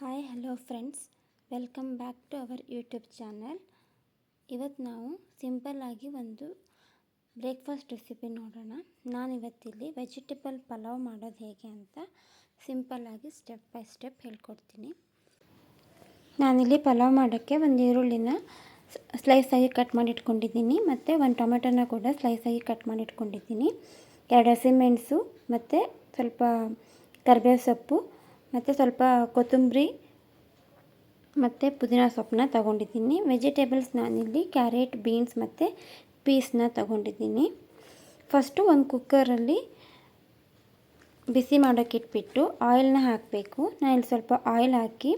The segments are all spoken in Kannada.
Hi hello friends, welcome back to our YouTube channel. ಇವತ್ತು ನಾವು ಸಿಂಪಲ್ಲಾಗಿ ಒಂದು ಬ್ರೇಕ್ಫಾಸ್ಟ್ ರೆಸಿಪಿ ನೋಡೋಣ. ನಾನಿವತ್ತಿಲ್ಲಿ ವೆಜಿಟೇಬಲ್ ಪಲಾವ್ ಮಾಡೋದು ಹೇಗೆ ಅಂತ ಸಿಂಪಲ್ಲಾಗಿ ಸ್ಟೆಪ್ ಬೈ ಸ್ಟೆಪ್ ಹೇಳ್ಕೊಡ್ತೀನಿ. ನಾನಿಲ್ಲಿ ಪಲಾವ್ ಮಾಡೋಕ್ಕೆ ಒಂದು ಈರುಳ್ಳಿನ ಸ್ಲೈಸಾಗಿ ಕಟ್ ಮಾಡಿ ಇಟ್ಕೊಂಡಿದ್ದೀನಿ, ಮತ್ತು ಒಂದು ಟೊಮೆಟೊನ ಕೂಡ ಸ್ಲೈಸಾಗಿ ಕಟ್ ಮಾಡಿ ಇಟ್ಕೊಂಡಿದ್ದೀನಿ. 2 ಹಸಿಮೆಣಸು ಮತ್ತು ಸ್ವಲ್ಪ ಕರಿಬೇವು ಸೊಪ್ಪು ಮತ್ತು ಸ್ವಲ್ಪ ಕೊತ್ತಂಬರಿ ಮತ್ತು ಪುದೀನ ಸೊಪ್ಪನ್ನ ತೊಗೊಂಡಿದ್ದೀನಿ. ವೆಜಿಟೇಬಲ್ಸ್ ನಾನಿಲ್ಲಿ ಕ್ಯಾರೆಟ್, ಬೀನ್ಸ್ ಮತ್ತು ಪೀಸ್ನ ತೊಗೊಂಡಿದ್ದೀನಿ. ಫಸ್ಟು ಒಂದು ಕುಕ್ಕರಲ್ಲಿ ಬಿಸಿ ಮಾಡೋಕ್ಕೆ ಇಟ್ಬಿಟ್ಟು ಆಯಿಲ್ನ ಹಾಕಬೇಕು. ನಾನಿಲ್ಲಿ ಸ್ವಲ್ಪ ಆಯಿಲ್ ಹಾಕಿ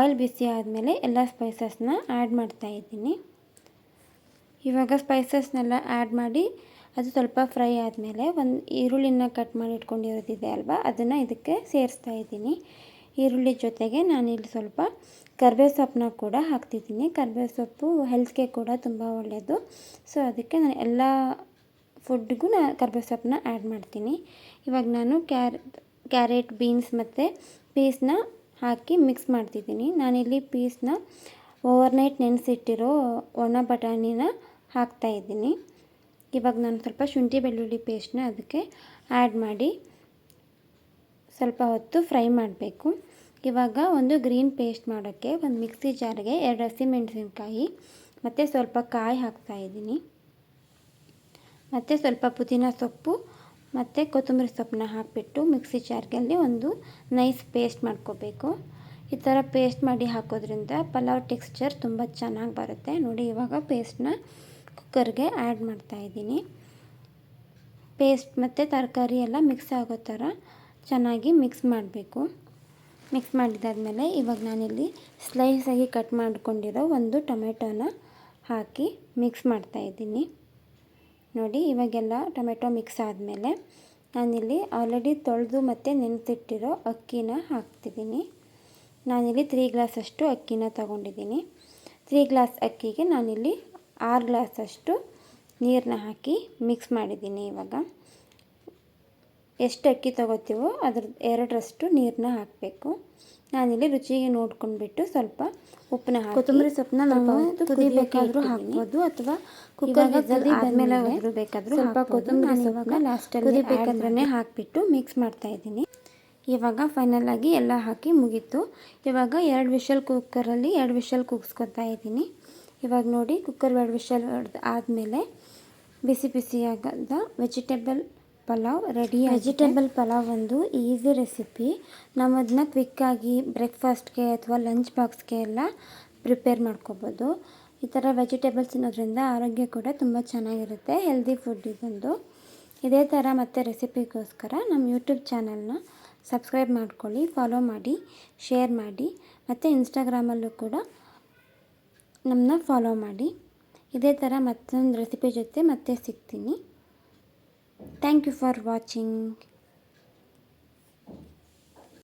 ಆಯಿಲ್ ಬಿಸಿ ಆದಮೇಲೆ ಎಲ್ಲ ಸ್ಪೈಸಸ್ನ ಆ್ಯಡ್ ಮಾಡ್ತಾಯಿದ್ದೀನಿ. ಇವಾಗ ಸ್ಪೈಸಸ್ನೆಲ್ಲ ಆ್ಯಡ್ ಮಾಡಿ ಅದು ಸ್ವಲ್ಪ ಫ್ರೈ ಆದಮೇಲೆ ಒಂದು ಈರುಳ್ಳಿನ ಕಟ್ ಮಾಡಿ ಇಟ್ಕೊಂಡಿರೋದಿದೆ ಅಲ್ವಾ, ಅದನ್ನು ಇದಕ್ಕೆ ಸೇರಿಸ್ತಾ ಇದ್ದೀನಿ. ಈರುಳ್ಳಿ ಜೊತೆಗೆ ನಾನಿಲ್ಲಿ ಸ್ವಲ್ಪ ಕರಿಬೇವು ಸೊಪ್ಪನ್ನ ಕೂಡ ಹಾಕ್ತಿದ್ದೀನಿ. ಕರಿಬೇವು ಸೊಪ್ಪು ಹೆಲ್ತ್ಗೆ ಕೂಡ ತುಂಬ ಒಳ್ಳೆಯದು. ಸೊ ಅದಕ್ಕೆ ನಾನು ಎಲ್ಲ ಫುಡ್ಗೂ ಕರಿಬೇವು ಸೊಪ್ಪನ್ನ ಆ್ಯಡ್ ಮಾಡ್ತೀನಿ. ಇವಾಗ ನಾನು ಕ್ಯಾರೆಟ್, ಬೀನ್ಸ್ ಮತ್ತು ಪೀಸ್ನ ಹಾಕಿ ಮಿಕ್ಸ್ ಮಾಡ್ತಿದ್ದೀನಿ. ನಾನಿಲ್ಲಿ ಪೀಸ್ನ ಓವರ್ನೈಟ್ ನೆನೆಸಿಟ್ಟಿರೋ ಒಣ ಬಟಾಣಿನ ಹಾಕ್ತಾಯಿದ್ದೀನಿ. ಇವಾಗ ನಾನು ಸ್ವಲ್ಪ ಶುಂಠಿ ಬೆಳ್ಳುಳ್ಳಿ ಪೇಸ್ಟ್ನ ಅದಕ್ಕೆ ಆ್ಯಡ್ ಮಾಡಿ ಸ್ವಲ್ಪ ಹೊತ್ತು ಫ್ರೈ ಮಾಡಬೇಕು. ಇವಾಗ ಒಂದು ಗ್ರೀನ್ ಪೇಸ್ಟ್ ಮಾಡೋಕ್ಕೆ ಒಂದು ಮಿಕ್ಸಿ ಜಾರ್ಗೆ 2 ಹಸಿಮೆಣಸಿನ್ಕಾಯಿ ಮತ್ತು ಸ್ವಲ್ಪ ಕಾಯಿ ಹಾಕ್ತಾಯಿದ್ದೀನಿ. ಮತ್ತು ಸ್ವಲ್ಪ ಪುದೀನ ಸೊಪ್ಪು ಮತ್ತು ಕೊತ್ತಂಬರಿ ಸೊಪ್ಪನ್ನ ಹಾಕಿಬಿಟ್ಟು ಮಿಕ್ಸಿ ಜಾರ್ಗಲ್ಲಿ ಒಂದು ನೈಸ್ ಪೇಸ್ಟ್ ಮಾಡ್ಕೋಬೇಕು. ಈ ಥರ ಪೇಸ್ಟ್ ಮಾಡಿ ಹಾಕೋದ್ರಿಂದ ಪಲಾವ್ ಟೆಕ್ಸ್ಚರ್ ತುಂಬ ಚೆನ್ನಾಗಿ ಬರುತ್ತೆ. ನೋಡಿ, ಇವಾಗ ಪೇಸ್ಟ್ನ ಕುಕ್ಕರ್ಗೆ ಆ್ಯಡ್ ಮಾಡ್ತಾಯಿದ್ದೀನಿ. ಪೇಸ್ಟ್ ಮತ್ತು ತರಕಾರಿ ಎಲ್ಲ ಮಿಕ್ಸ್ ಆಗೋ ಥರ ಚೆನ್ನಾಗಿ ಮಿಕ್ಸ್ ಮಾಡಬೇಕು. ಮಿಕ್ಸ್ ಮಾಡಿದಾದಮೇಲೆ ಇವಾಗ ನಾನಿಲ್ಲಿ ಸ್ಲೈಸಾಗಿ ಕಟ್ ಮಾಡ್ಕೊಂಡಿರೋ ಒಂದು ಟೊಮೆಟೊನ ಹಾಕಿ ಮಿಕ್ಸ್ ಮಾಡ್ತಾಯಿದ್ದೀನಿ. ನೋಡಿ, ಇವಾಗೆಲ್ಲ ಟೊಮೆಟೊ ಮಿಕ್ಸ್ ಆದಮೇಲೆ ನಾನಿಲ್ಲಿ ಆಲ್ರೆಡಿ ತೊಳೆದು ಮತ್ತು ನೆನೆಸಿಟ್ಟಿರೋ ಅಕ್ಕಿನ ಹಾಕ್ತಿದ್ದೀನಿ. ನಾನಿಲ್ಲಿ 3 ಗ್ಲಾಸಷ್ಟು ಅಕ್ಕಿನ ತೊಗೊಂಡಿದ್ದೀನಿ. 3 ಗ್ಲಾಸ್ ಅಕ್ಕಿಗೆ ನಾನಿಲ್ಲಿ 6 ಗ್ಲಾಸಷ್ಟು ನೀರನ್ನ ಹಾಕಿ ಮಿಕ್ಸ್ ಮಾಡಿದ್ದೀನಿ. ಇವಾಗ ಎಷ್ಟು ಅಕ್ಕಿ ತೊಗೋತೀವೋ ಅದ್ರ 2ರಷ್ಟು ನೀರನ್ನ ಹಾಕಬೇಕು. ನಾನಿಲ್ಲಿ ರುಚಿಗೆ ನೋಡ್ಕೊಂಡ್ಬಿಟ್ಟು ಸ್ವಲ್ಪ ಉಪ್ಪನ್ನ ಹಾಕಿ ಕೊತ್ತಂಬರಿ ಸೊಪ್ಪನ್ನ ನಾವು ಕುದಿಬೇಕಾದ್ರೂ ಹಾಕ್ಬೋದು, ಅಥವಾ ಕುಕ್ಕರ್ ವಿಸಲ್ ಆದಮೇಲೆ ಬೇಕಾದರೂ ಸ್ವಲ್ಪ ಕೊತ್ತಂಬರಿ ಸೊಪ್ಪನ್ನ ಲಾಸ್ಟಲ್ಲಿ ಕುದಿಬೇಕಾದ್ರೆ ಹಾಕಿಬಿಟ್ಟು ಮಿಕ್ಸ್ ಮಾಡ್ತಾಯಿದ್ದೀನಿ. ಇವಾಗ ಫೈನಲಾಗಿ ಎಲ್ಲ ಹಾಕಿ ಮುಗೀತು. ಇವಾಗ 2 ವಿಷಲ್ ಕುಕ್ಕರಲ್ಲಿ 2 ವಿಷಲ್ ಕೂಗಿಸ್ಕೊತಾ ಇದ್ದೀನಿ. ಇವಾಗ ನೋಡಿ, ಕುಕ್ಕರ್ 2 ವಿಷಲ್ ಆದಮೇಲೆ ಬಿಸಿ ಬಿಸಿಯಾಗದ vegetable pulao ready. Vegetable pulao ಒಂದು ಈಸಿ ರೆಸಿಪಿ. ನಾವು ಅದನ್ನ ಕ್ವಿಕ್ಕಾಗಿ ಬ್ರೇಕ್ಫಾಸ್ಟ್ಗೆ ಅಥವಾ ಲಂಚ್ ಬಾಕ್ಸ್ಗೆ ಎಲ್ಲ ಪ್ರಿಪೇರ್ ಮಾಡ್ಕೋಬೋದು. ಈ ಥರ ವೆಜಿಟೇಬಲ್ಸ್ ತಿನ್ನೋದ್ರಿಂದ ಆರೋಗ್ಯ ಕೂಡ ತುಂಬ ಚೆನ್ನಾಗಿರುತ್ತೆ. ಹೆಲ್ದಿ ಫುಡ್ ಇದೊಂದು. ಇದೇ ಥರ ಮತ್ತೆ ರೆಸಿಪಿಗೋಸ್ಕರ ನಮ್ಮ ಯೂಟ್ಯೂಬ್ ಚಾನಲ್ನ ಸಬ್ಸ್ಕ್ರೈಬ್ ಮಾಡ್ಕೊಳ್ಳಿ, ಫಾಲೋ ಮಾಡಿ, ಶೇರ್ ಮಾಡಿ, ಮತ್ತು ಇನ್ಸ್ಟಾಗ್ರಾಮಲ್ಲೂ ಕೂಡ ನಮ್ಮನ್ನ ಫಾಲೋ ಮಾಡಿ. ಇದೇ ಥರ ಮತ್ತೊಂದು ರೆಸಿಪಿ ಜೊತೆ ಮತ್ತೆ ಸಿಗ್ತೀನಿ. Thank you for watching.